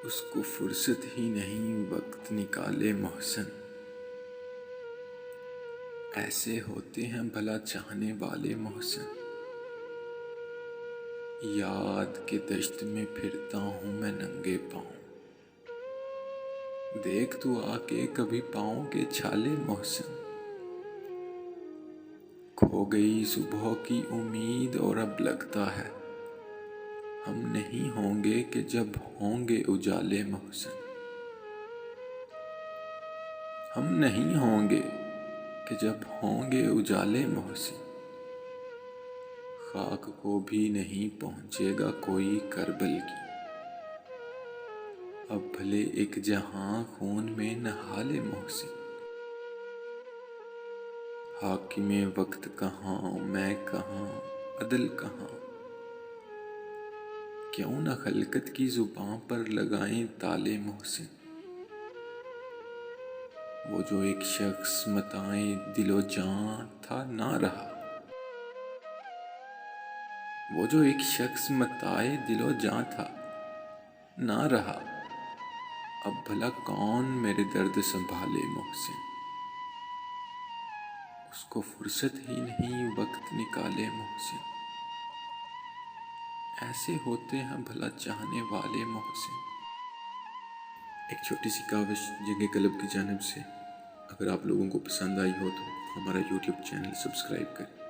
اس کو فرصت ہی نہیں وقت نکالے محسن۔ ایسے ہوتے ہیں بھلا چاہنے والے محسن۔ یاد کے دشت میں پھرتا ہوں میں ننگے پاؤں، دیکھ تو آ کے کبھی پاؤں کے چھالے محسن۔ کھو گئی صبح کی امید اور اب لگتا ہے ہم نہیں ہوں گے کہ جب ہوں گے اجالے محسن۔ ہم نہیں ہوں گے کہ جب ہوں گے اجالے محسن۔ خاک کو بھی نہیں پہنچے گا کوئی کربل کی، اب بھلے ایک جہاں خون میں نہا لے محسن۔ حاکم وقت کہاں، میں کہاں، عدل کہاں، کیوں نہ خلقت کی زباں پر لگائیں تالے محسن۔ وہ جو ایک شخص متاع دل و جاں تھا نہ رہا، وہ جو ایک شخص متاع دل و جاں تھا نہ رہا، اب بھلا کون میرے درد سنبھالے محسن۔ اس کو فرصت ہی نہیں وقت نکالے محسن۔ ایسے ہوتے ہیں بھلا چاہنے والے محسن۔ ایک چھوٹی سی کاوش جنگ قلب کی جانب سے۔ اگر آپ لوگوں کو پسند آئی ہو تو ہمارا یوٹیوب چینل سبسکرائب کریں۔